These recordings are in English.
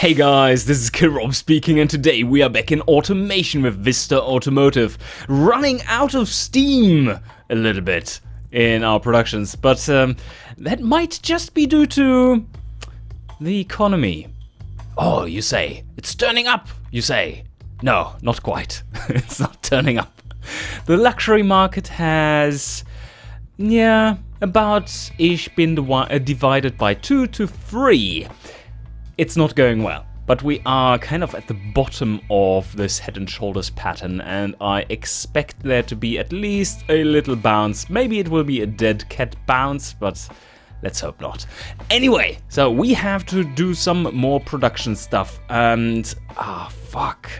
Hey guys, this is Kirob speaking, and today we are back in automation with Vista Automotive, running out of steam a little bit in our productions, but that might just be due to the economy. Oh, you say, it's turning up, you say. No, not quite. It's not turning up. The luxury market has, about-ish been divided by 2 to 3. It's not going well, but we are kind of at the bottom of this head and shoulders pattern, and I expect there to be at least a little bounce. Maybe it will be a dead cat bounce, but let's hope not. Anyway, so we have to do some more production stuff, and fuck.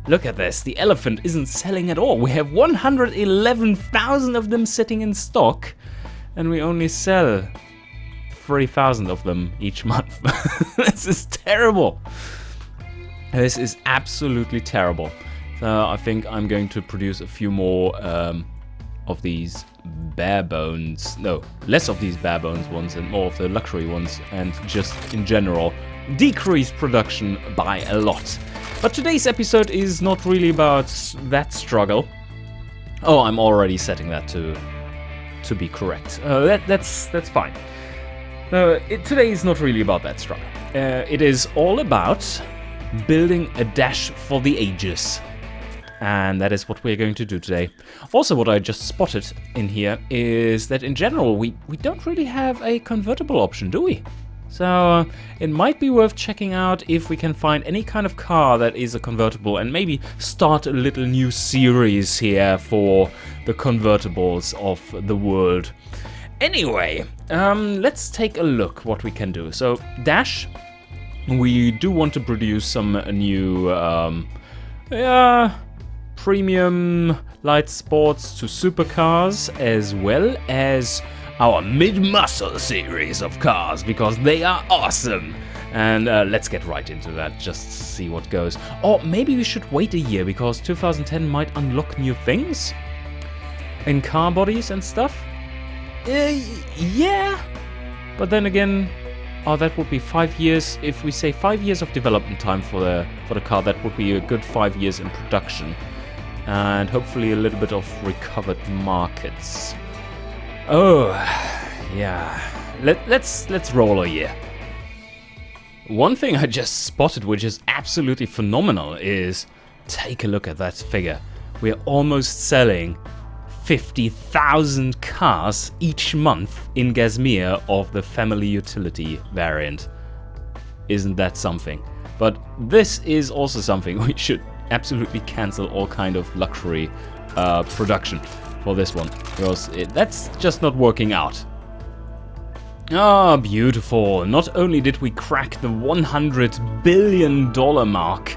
Look at this, the elephant isn't selling at all. We have 111,000 of them sitting in stock, and we only sell 3,000 of them each month. This is terrible. This is absolutely terrible. So I think I'm going to produce a few more of these bare bones. No, less of these bare bones ones and more of the luxury ones, and just in general decrease production by a lot. But today's episode is not really about that struggle. Oh, I'm already setting that to be correct. That's fine. Today is not really about that struggle. It is all about building a dash for the ages. And that is what we're going to do today. Also, what I just spotted in here is that in general, we don't really have a convertible option, do we? So it might be worth checking out if we can find any kind of car that is a convertible, and maybe start a little new series here for the convertibles of the world. Anyway, let's take a look what we can do. So, Dash, we do want to produce some new premium light sports to supercars, as well as our mid-muscle series of cars, because they are awesome. And let's get right into that, just see what goes. Or maybe we should wait a year, because 2010 might unlock new things in car bodies and stuff. Yeah, but then again, that would be 5 years. If we say 5 years of development time for the car, that would be a good 5 years in production, and hopefully a little bit of recovered markets. Oh, yeah. Let's roll a year. One thing I just spotted, which is absolutely phenomenal, is take a look at that figure. We're almost selling 50,000 cars each month in Gazmere of the family utility variant. Isn't that something? But this is also something we should absolutely cancel all kind of luxury production for this one, because that's just not working out. Ah, beautiful. Not only did we crack the $100 billion mark,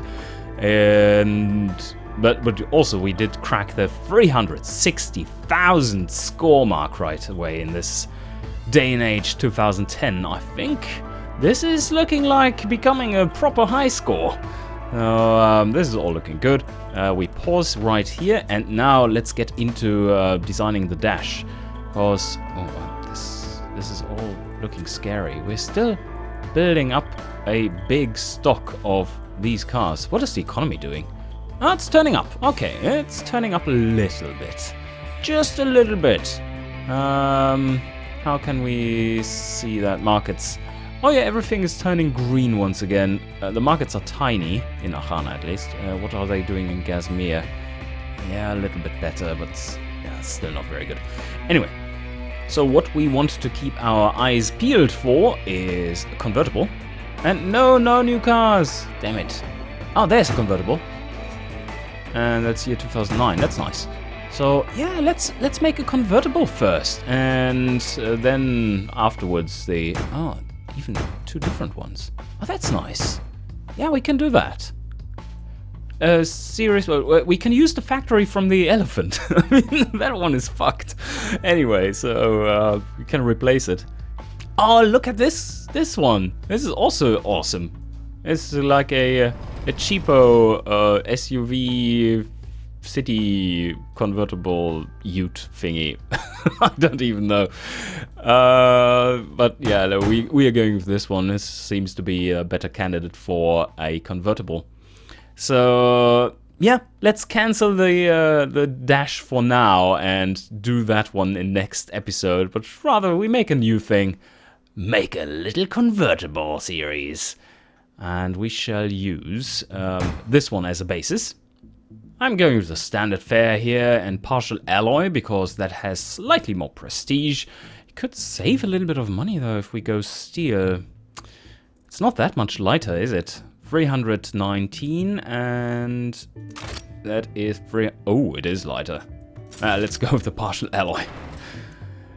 But also we did crack the 360,000 score mark right away in this day and age, 2010. I think this is looking like becoming a proper high score. This is all looking good. We pause right here, and now let's get into designing the dash, because this is all looking scary. We're still building up a big stock of these cars. What is the economy doing? Oh, it's turning up. Okay, it's turning up a little bit. Just a little bit. How can we see that? Markets. Oh yeah, everything is turning green once again. The markets are tiny, in Ahana at least. What are they doing in Gazmere? Yeah, a little bit better, but yeah, still not very good. Anyway, so what we want to keep our eyes peeled for is a convertible. And no new cars! Damn it. Oh, there's a convertible. And that's year 2009. That's nice. So yeah, let's make a convertible first, and then afterwards even 2 different ones. Oh, that's nice. Yeah, we can do that. We can use the factory from the elephant. I mean, that one is fucked. Anyway, so we can replace it. Oh, look at this one. This is also awesome. It's like a cheapo SUV city convertible ute thingy. I don't even know. But yeah, no, we are going with this one. This seems to be a better candidate for a convertible. So yeah, let's cancel the dash for now and do that one in next episode. But rather, we make a new thing. Make a little convertible series. And we shall use this one as a basis. I'm going with the standard fare here and partial alloy because that has slightly more prestige. It could save a little bit of money though if we go steel. It's not that much lighter, is it? 319 and that is oh, it is lighter. Let's go with the partial alloy.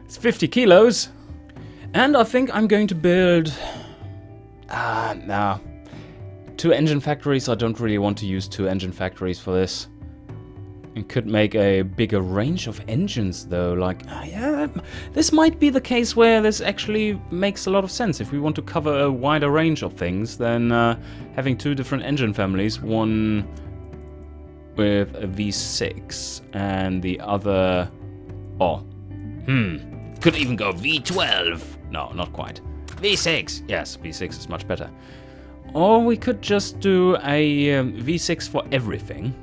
It's 50 kilos. And I think I'm going to build... nah. 2 engine factories. I don't really want to use 2 engine factories for this. It could make a bigger range of engines though. Like, yeah, this might be the case where this actually makes a lot of sense. If we want to cover a wider range of things, then having 2 different engine families, one with a V6 and the other... oh, could even go V12. No, not quite. V6. Yes, V6 is much better. Or we could just do a V6 for everything.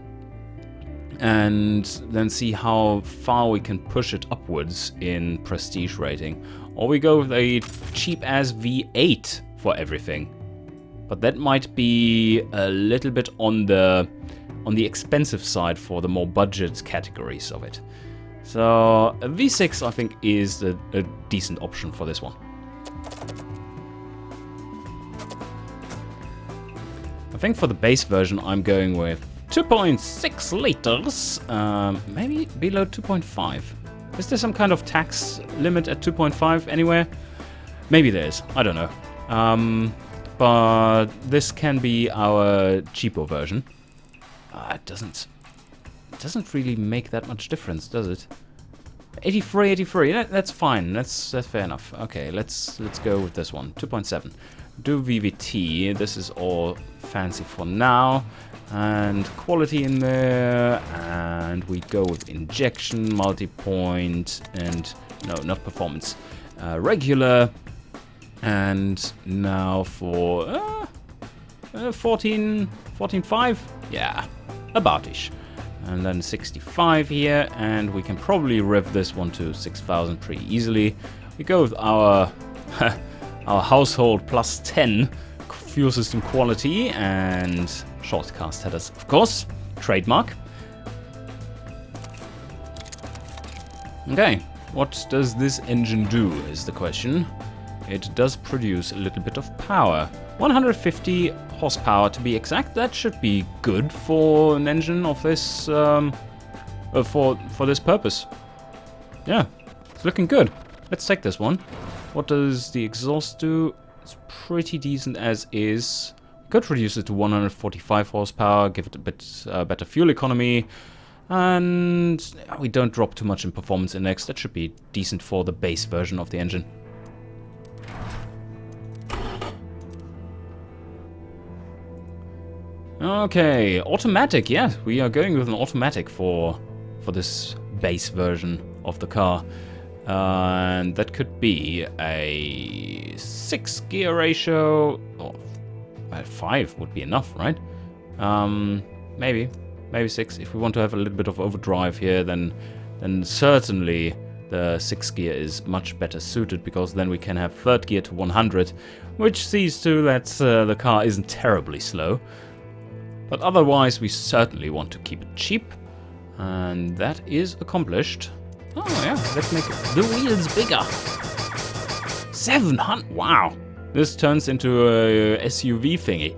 And then see how far we can push it upwards in prestige rating. Or we go with a cheap-ass V8 for everything. But that might be a little bit on the expensive side for the more budget categories of it. So a V6 I think is a decent option for this one. I think for the base version I'm going with 2.6 liters, maybe below 2.5. Is there some kind of tax limit at 2.5 anywhere? Maybe there is, I don't know. But this can be our cheaper version. It doesn't really make that much difference, does it? 83, that's fine, that's fair enough. Okay, let's go with this one, 2.7. Do VVT, this is all fancy for now. And quality in there, and we go with injection, multi-point, and no, not performance, regular, and now for 14.5, yeah, about-ish. And then 65 here, and we can probably rev this one to 6,000 pretty easily. We go with our our household plus 10 fuel system quality and short cast headers, of course, trademark. Okay, what does this engine do is the question. It does produce a little bit of power. 150 horsepower to be exact. That should be good for an engine of this, for this purpose. Yeah, it's looking good. Let's take this one. What does the exhaust do? It's pretty decent as is. Could reduce it to 145 horsepower, give it a bit better fuel economy, and we don't drop too much in performance index. That should be decent for the base version of the engine. Okay, automatic. Yeah, we are going with an automatic for this base version of the car. And that could be a 6-gear ratio, or 5 would be enough, right? Maybe 6. If we want to have a little bit of overdrive here, then certainly the 6-gear is much better suited, because then we can have 3rd gear to 100, which sees to that the car isn't terribly slow. But otherwise, we certainly want to keep it cheap, and that is accomplished. Oh yeah, let's make the wheels bigger. 700, wow. This turns into a SUV thingy.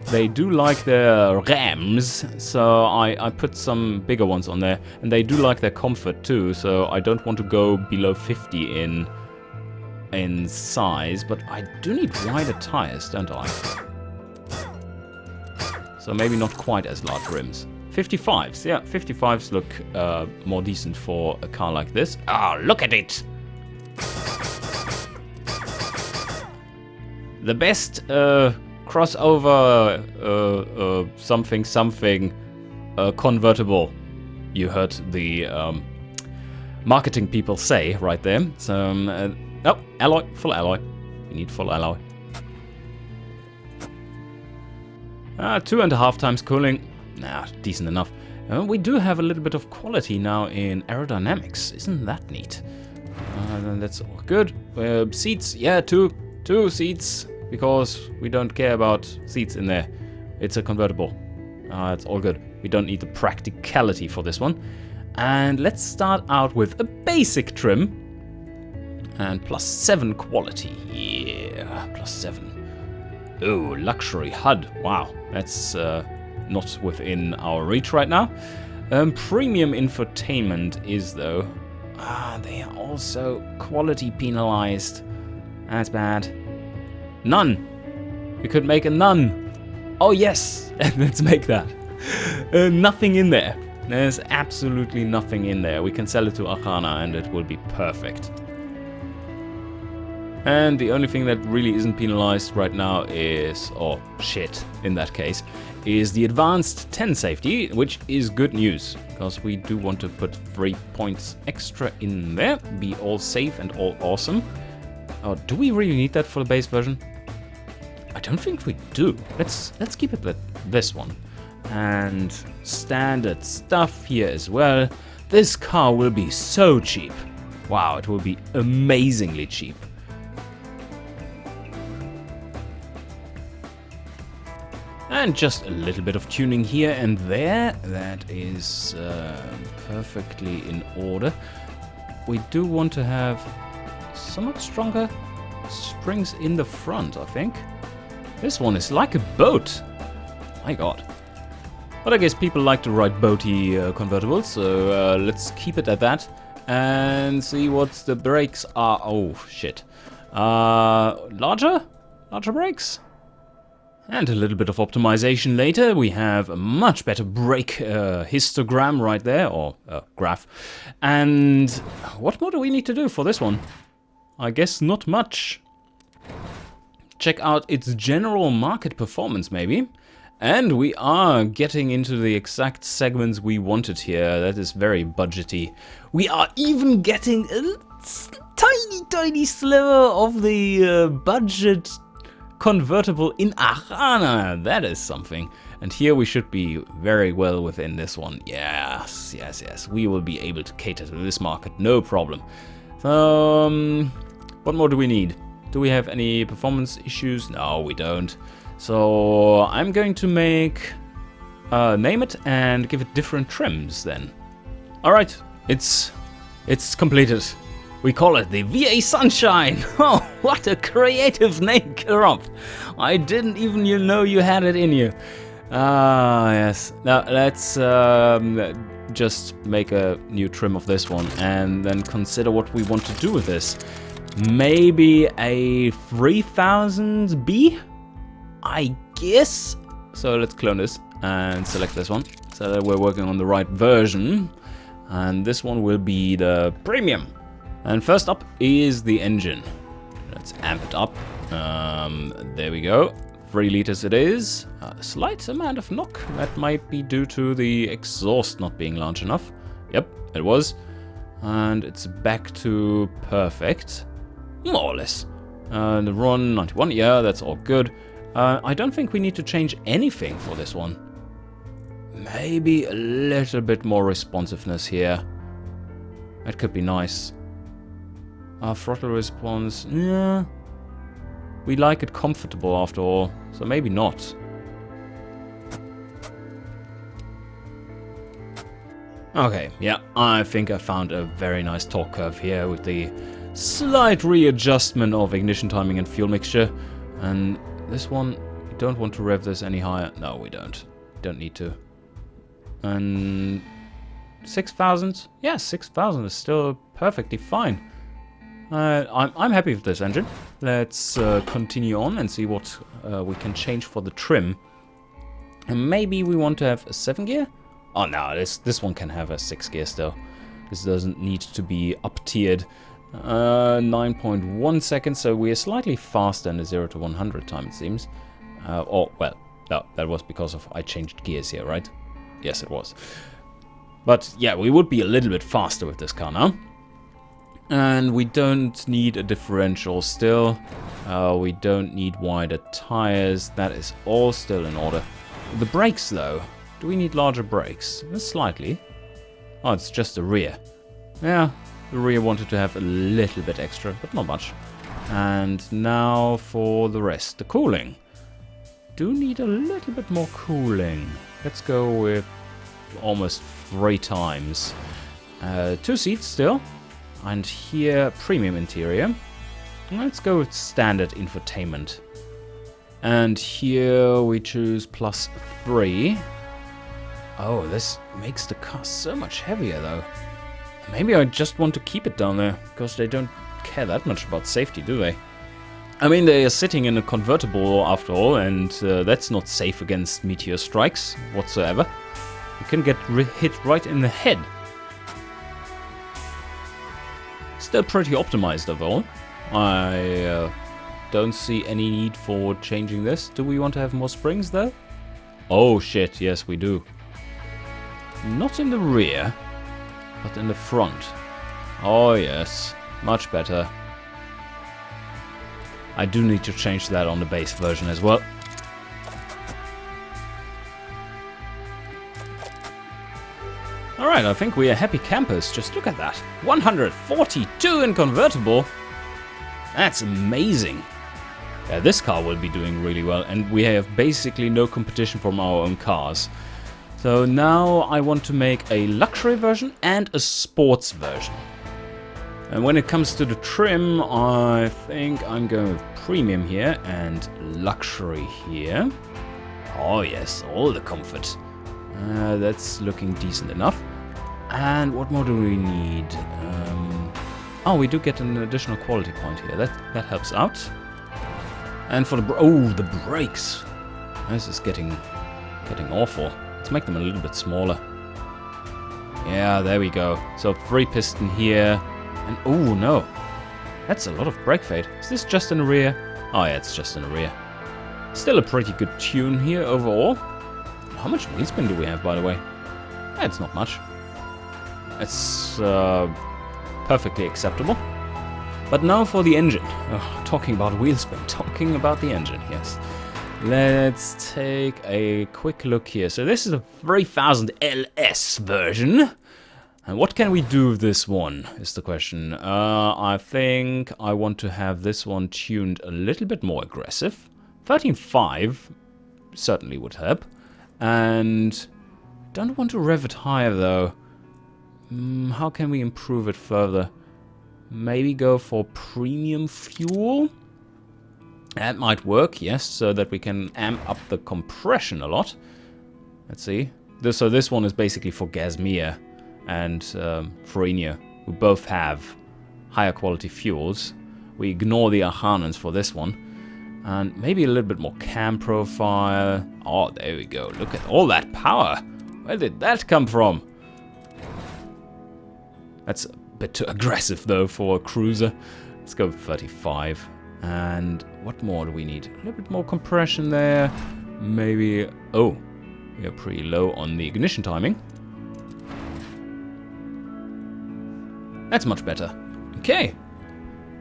They do like their Rams, so I put some bigger ones on there. And they do like their comfort too, so I don't want to go below 50 in size. But I do need wider tires, don't I? So maybe not quite as large rims. 55s, yeah, 55s look more decent for a car like this. Oh, look at it! The best crossover something convertible. You heard the marketing people say right there. So, oh, alloy, full alloy. We need full alloy. 2.5 times cooling. Nah, decent enough. We do have a little bit of quality now in aerodynamics. Isn't that neat? Then that's all good. Seats, yeah, two seats, because we don't care about seats in there. It's a convertible. It's all good. We don't need the practicality for this one. And let's start out with a basic trim. And +7 quality. Yeah, +7. Oh, luxury HUD. Wow, that's not within our reach right now. Premium infotainment is, though. They are also quality penalized. That's bad. None. We could make a none. Oh, yes. Let's make that. Nothing in there. There's absolutely nothing in there. We can sell it to Arcana and it will be perfect. And the only thing that really isn't penalized right now is, or shit in that case, is the advanced 10 safety, which is good news, because we do want to put 3 points extra in there, be all safe and all awesome. Oh, do we really need that for the base version? I don't think we do. Let's keep it with this one. And standard stuff here as well. This car will be so cheap. Wow, it will be amazingly cheap. And just a little bit of tuning here and there. That is perfectly in order. We do want to have somewhat stronger springs in the front, I think. This one is like a boat. My god. But I guess people like to ride boaty convertibles, so let's keep it at that. And see what the brakes are. Oh, shit. Larger brakes? And a little bit of optimization later. We have a much better brake histogram right there, or graph. And what more do we need to do for this one? I guess not much. Check out its general market performance, maybe. And we are getting into the exact segments we wanted here. That is very budgety. We are even getting a tiny sliver of the budget convertible in Arcana. That is something. And here we should be very well within this one. Yes. We will be able to cater to this market, no problem. So, what more do we need? Do we have any performance issues? No, we don't. So I'm going to name it and give it different trims then. All right, it's completed. We call it the VA Sunshine. Oh, what a creative name, Kirop. I didn't even know you had it in you. Yes. Now let's just make a new trim of this one and then consider what we want to do with this. Maybe a 3000B, I guess. So let's clone this and select this one so that we're working on the right version. And this one will be the premium. And first up is the engine. Let's amp it up. There we go. 3 liters it is. A slight amount of knock. That might be due to the exhaust not being large enough. Yep, it was. And it's back to perfect. More or less. The run 91. Yeah, that's all good. I don't think we need to change anything for this one. Maybe a little bit more responsiveness here. That could be nice. Throttle response, yeah. We like it comfortable after all, so maybe not. Okay, yeah, I think I found a very nice torque curve here with the slight readjustment of ignition timing and fuel mixture. And this one, we don't want to rev this any higher. No, we don't. Don't need to. And 6,000? Yeah, 6,000 is still perfectly fine. I'm happy with this engine. Let's continue on and see what we can change for the trim. And maybe we want to have a 7 gear? Oh no, this one can have a 6 gear still. This doesn't need to be up tiered. 9.1 seconds, so we are slightly faster in the 0 to 100 time, it seems. Oh, well, no, that was because of I changed gears here, right? Yes, it was. But yeah, we would be a little bit faster with this car now. And we don't need a differential still. We don't need wider tires. That is all still in order. The brakes though. Do we need larger brakes? Slightly. Oh, it's just the rear. Yeah, the rear wanted to have a little bit extra, but not much. And now for the rest. The cooling. Do need a little bit more cooling. Let's go with almost 3 times. 2 seats still. And here, premium interior. Let's go with standard infotainment. And here we choose +3. Oh, this makes the car so much heavier though. Maybe I just want to keep it down there, because they don't care that much about safety, do they? I mean, they are sitting in a convertible after all, and that's not safe against meteor strikes whatsoever. You can get hit right in the head. Still pretty optimized overall. I don't see any need for changing this. Do we want to have more springs though? Oh shit, yes we do. Not in the rear, but in the front. Oh yes, much better. I do need to change that on the base version as well. Alright, I think we are happy campers. Just look at that. 142 in convertible. That's amazing. Yeah, this car will be doing really well, and we have basically no competition from our own cars. So now I want to make a luxury version and a sports version. And when it comes to the trim, I think I'm going with premium here and luxury here. Oh yes, all the comfort. That's looking decent enough. And what more do we need? Oh, we do get an additional quality point here. That helps out. And for the brakes. This is getting awful. Let's make them a little bit smaller. Yeah, there we go. So 3 piston here. And oh no, that's a lot of brake fade. Is this just in the rear? Oh yeah, it's just in the rear. Still a pretty good tune here overall. How much wheel spin do we have, by the way? Yeah, it's not much. It's perfectly acceptable. But now for the engine. Oh, talking about wheel spin, talking about the engine, yes. Let's take a quick look here. So this is a 3000 LS version. And what can we do with this one, is the question. I think I want to have this one tuned a little bit more aggressive. 13.5 certainly would help. And don't want to rev it higher though. How can we improve it further? Maybe go for premium fuel? That might work, yes, so that we can amp up the compression a lot. Let's see. So this one is basically for Gasmir and Frenia, who both have higher quality fuels. We ignore the Ahanans for this one. And maybe a little bit more cam profile. Oh, there we go. Look at all that power. Where did that come from? That's a bit too aggressive, though, for a cruiser. Let's go with 35. And what more do we need? A little bit more compression there. Maybe... Oh, we are pretty low on the ignition timing. That's much better. Okay.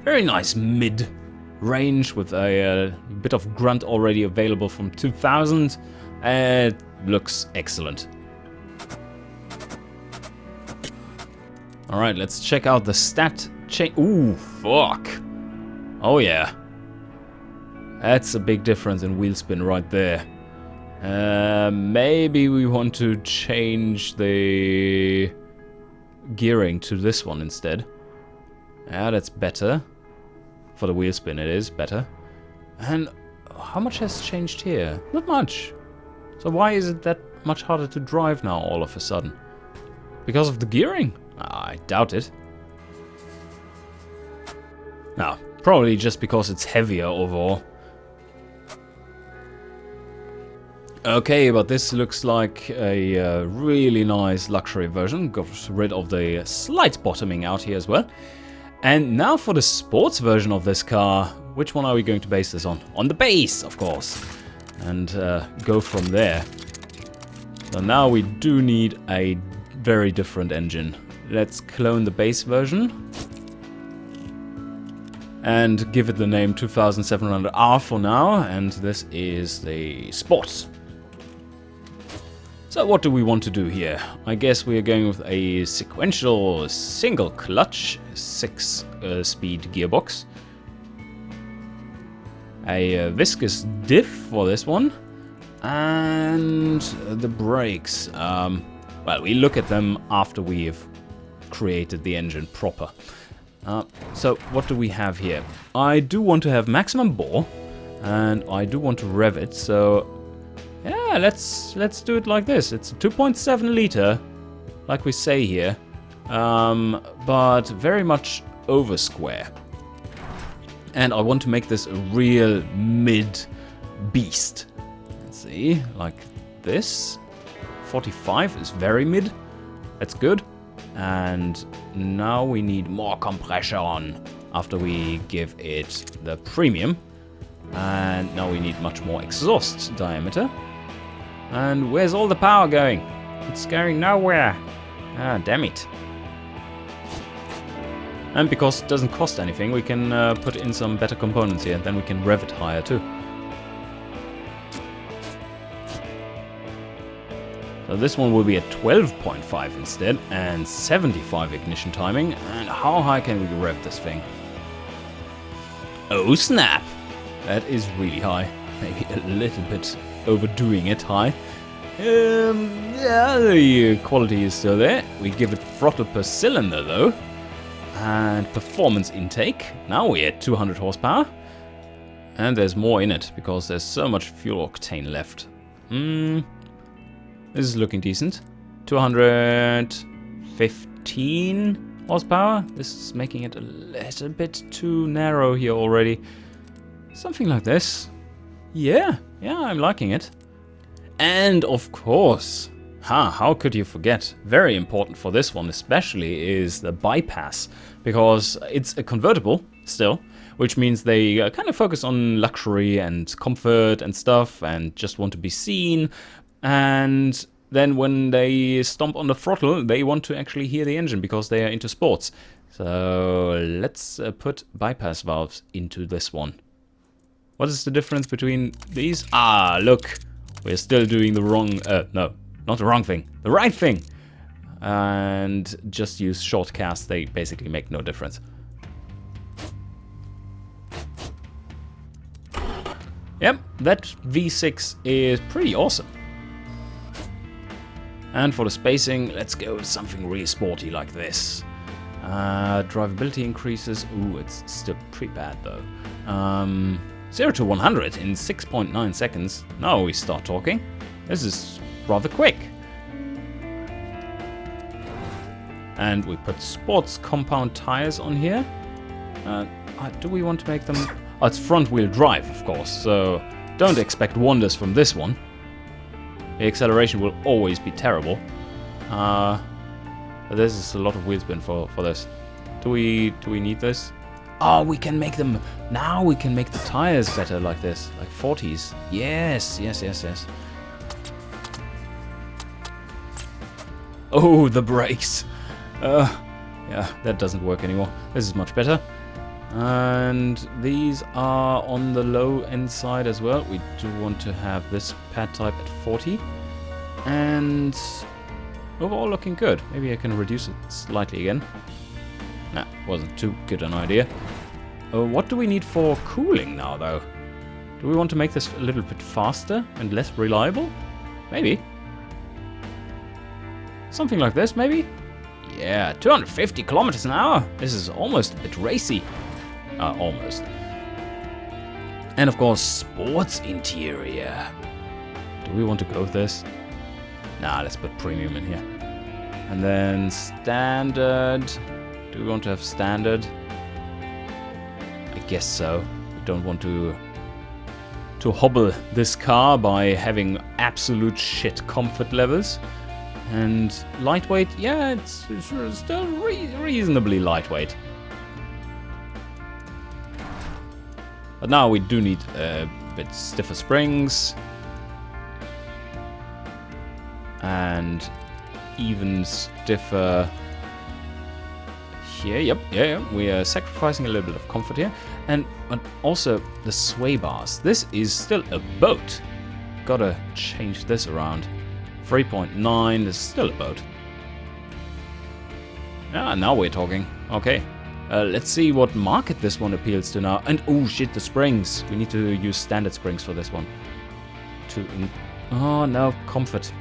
Very nice mid-range with a bit of grunt already available from 2000. It looks excellent. Alright, let's check out the stat change. Ooh, fuck. Oh yeah. That's a big difference in wheel spin right there. Maybe we want to change the gearing to this one instead. Yeah, that's better. For the wheel spin it is better. And how much has changed here? Not much. So why is it that much harder to drive now all of a sudden? Because of the gearing? I doubt it. No, probably just because it's heavier overall. Okay, but this looks like a really nice luxury version. Got rid of the slight bottoming out here as well. And now for the sports version of this car. Which one are we going to base this on? On the base, of course. And go from there. So now we do need a very different engine. Let's clone the base version. And give it the name 2700R for now. And this is the Sport. So what do we want to do here? I guess we are going with a sequential single clutch 6-speed gearbox. A viscous diff for this one. And the brakes. Well, we look at them after we've created the engine proper. So what do we have here? I do want to have maximum bore. And I do want to rev it, so yeah, let's do it like this. It's a 2.7 liter, like we say here, but very much over square. And I want to make this a real mid beast. Let's see, like this. 45 is very mid. That's good. And now we need more compression after we give it the premium. And now we need much more exhaust diameter. And where's all the power going? It's going nowhere. Ah, damn it. And because it doesn't cost anything, we can put in some better components here. Then we can rev it higher too. So this one will be at 12.5 instead, and 75 ignition timing. And how high can we rev this thing? Oh snap! That is really high. Maybe a little bit overdoing it high. Yeah, the quality is still there. We give it throttle per cylinder though. And performance intake. Now we're at 200 horsepower. And there's more in it because there's so much fuel octane left. This is looking decent. 215 horsepower. This is making it a little bit too narrow here already. Something like this. Yeah, I'm liking it. And of course, how could you forget? Very important for this one especially is the bypass. Because it's a convertible still, which means they kind of focus on luxury and comfort and stuff and just want to be seen. And then when they stomp on the throttle, they want to actually hear the engine because they are into sports. So let's put bypass valves into this one. What is the difference between these? Ah, look, we're still doing the wrong, no, not the wrong thing, the right thing. And just use short cast, they basically make no difference. Yep, that V6 is pretty awesome. And for the spacing, let's go with something really sporty like this. Drivability increases, ooh, it's still pretty bad though. 0 to 100 in 6.9 seconds. Now we start talking. This is rather quick. And we put sports compound tires on here. Do we want to make them... Oh, it's front wheel drive, of course, so don't expect wonders from this one. The acceleration will always be terrible. But this is a lot of wheel spin for this. Do we need this? Oh, we can make them... Now we can make the tires better like this. Like 40s. Yes. Oh, the brakes. Yeah, that doesn't work anymore. This is much better. And these are on the low end side as well. We do want to have this pad type at 40. And overall looking good. Maybe I can reduce it slightly again. Nah, wasn't too good an idea. What do we need for cooling now, though? Do we want to make this a little bit faster and less reliable? Maybe. Something like this, maybe? Yeah, 250 kilometers an hour. This is almost a bit racy. Almost. And of course, sports interior. Do we want to go with this? Nah, let's put premium in here. And then standard. Do we want to have standard? I guess so. We don't want to hobble this car by having absolute shit comfort levels. And lightweight, yeah, it's still reasonably lightweight. But now we do need a bit stiffer springs. and even stiffer here. Yep, yeah, we are sacrificing a little bit of comfort here. But also the sway bars. This is still a boat. Gotta change this around. 3.9, this is still a boat. Ah, now we're talking. Okay. Let's see what market this one appeals to now. And oh shit, the springs. We need to use standard springs for this one. Oh no, comfort.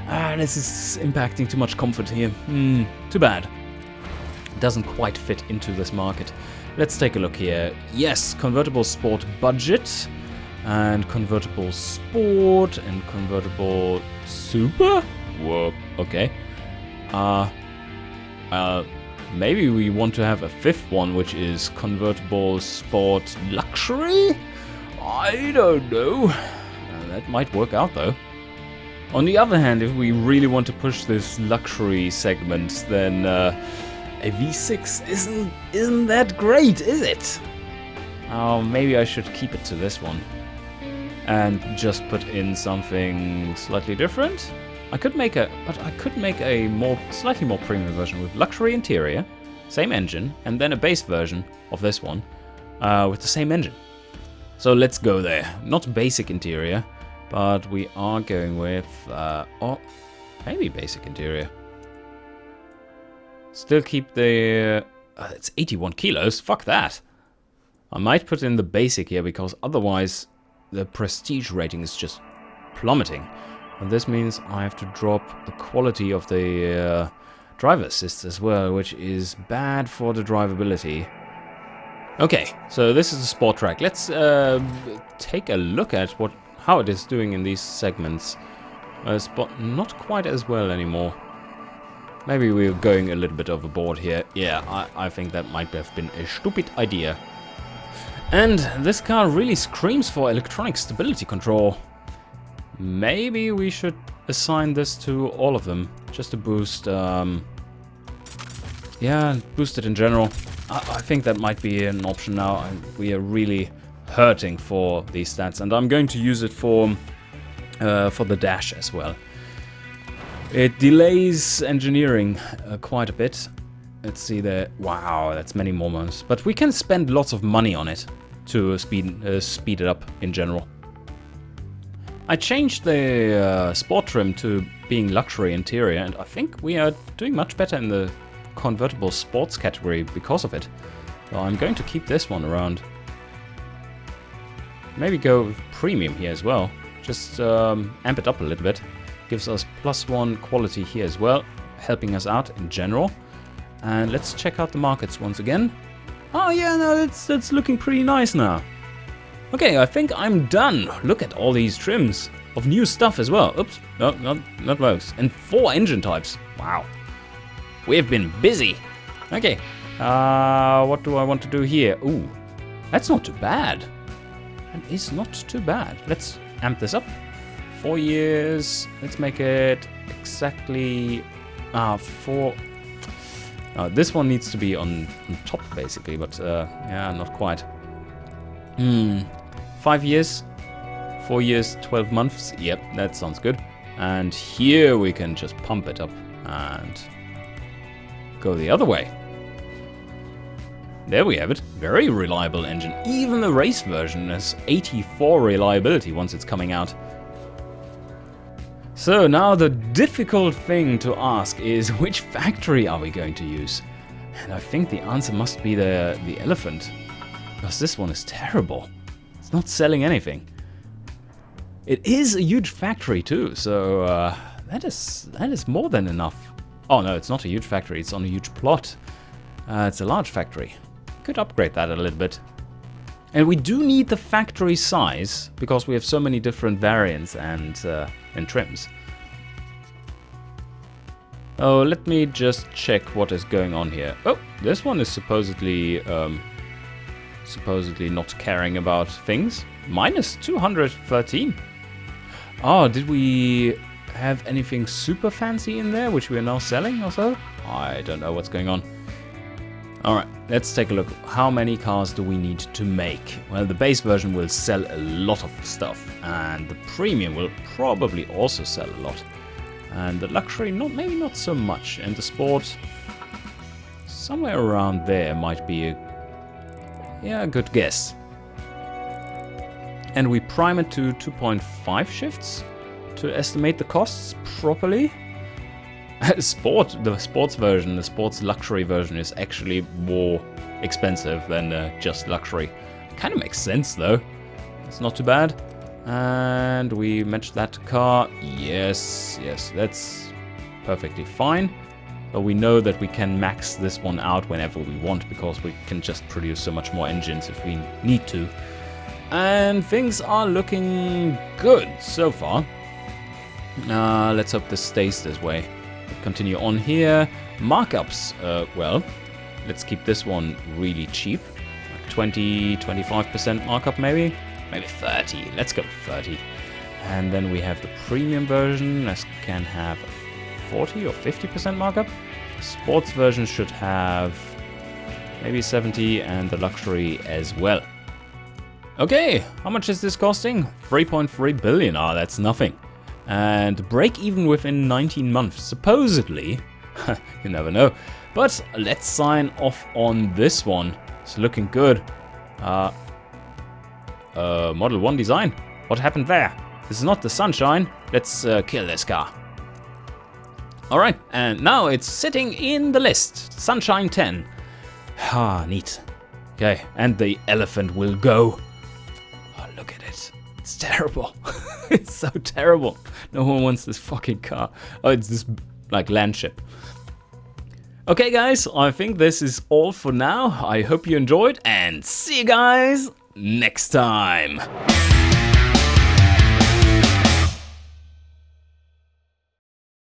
Ah, this is impacting too much comfort here. Too bad. Doesn't quite fit into this market. Let's take a look here. Yes, convertible sport budget, and convertible sport, and convertible super? Whoa, okay. Maybe we want to have a fifth one, which is convertible sport luxury? I don't know. That might work out though. On the other hand, if we really want to push this luxury segment, then a V6 isn't that great, is it? Oh, maybe I should keep it to this one and just put in something slightly different. I could make a slightly more premium version with luxury interior, same engine, and then a base version of this one with the same engine. So let's go there. Not basic interior, but we are going with maybe basic interior. Still keep the... it's 81 kilos, fuck that. I might put in the basic here, because otherwise the prestige rating is just plummeting. And this means I have to drop the quality of the driver assist as well, which is bad for the drivability. Okay, so this is a sport track. Let's take a look at how it is doing in these segments. Not quite as well anymore. Maybe we're going a little bit overboard here. Yeah, I think that might have been a stupid idea. And this car really screams for electronic stability control. Maybe we should assign this to all of them, just to boost, yeah, boost it in general. I think that might be an option now. We are really hurting for these stats, and I'm going to use it for the dash as well. It delays engineering quite a bit. Let's see there. Wow, that's many more months. But we can spend lots of money on it to speed it up in general. I changed the sport trim to being luxury interior, and I think we are doing much better in the convertible sports category because of it. So I'm going to keep this one around. Maybe go with premium here as well. Just amp it up a little bit. Gives us +1 quality here as well, helping us out in general. And let's check out the markets once again. Oh yeah, no, that's looking pretty nice now. Okay, I think I'm done. Look at all these trims of new stuff as well. Oops, no, not those. And 4 engine types. Wow. We've been busy. Okay, what do I want to do here? Ooh, that's not too bad. That is not too bad. Let's amp this up. 4 years. Let's make it exactly 4. This one needs to be on top basically, but yeah, not quite. 5 years. 4 years, 12 months. Yep, that sounds good. And here we can just pump it up and go the other way. There we have it. Very reliable engine. Even the race version has 84 reliability once it's coming out. So now the difficult thing to ask is, which factory are we going to use? And I think the answer must be the Elephant, because this one is terrible. It's not selling anything. It is a huge factory too, so that is more than enough. Oh no, it's not a huge factory, it's on a huge plot. It's a large factory. Could upgrade that a little bit. And we do need the factory size, because we have so many different variants and trims. Oh, let me just check what is going on here. Oh, this one is supposedly not caring about things. Minus 213. Oh, did we have anything super fancy in there, which we are now selling or so? I don't know what's going on. Alright, let's take a look. How many cars do we need to make? Well, the base version will sell a lot of stuff, and the premium will probably also sell a lot. And the luxury, maybe not so much. And the sport, somewhere around there might be a good guess. And we prime it to 2.5 shifts to estimate the costs properly. The sports version, the sports luxury version is actually more expensive than just luxury. Kind of makes sense though. It's not too bad. And we matched that car. Yes, that's perfectly fine. But we know that we can max this one out whenever we want because we can just produce so much more engines if we need to. And things are looking good so far. Let's hope this stays this way. Continue on here. Markups, well, let's keep this one really cheap. Like 20-25% markup maybe? Maybe 30. Let's go 30. And then we have the premium version. This can have 40 or 50% markup. The sports version should have maybe 70 and the luxury as well. Okay, how much is this costing? 3.3 billion. Ah, that's nothing. And break even within 19 months, supposedly. You never know. But let's sign off on this one. It's looking good. Model 1 design. What happened there? This is not the Sunshine. Let's kill this car. Alright, and now it's sitting in the list. Sunshine 10. Ah, neat. Okay, and the elephant will go. Oh, look at it. It's terrible. It's so terrible. No one wants this fucking car. Oh, it's this, like, land ship. Okay, guys, I think this is all for now. I hope you enjoyed, and see you guys next time.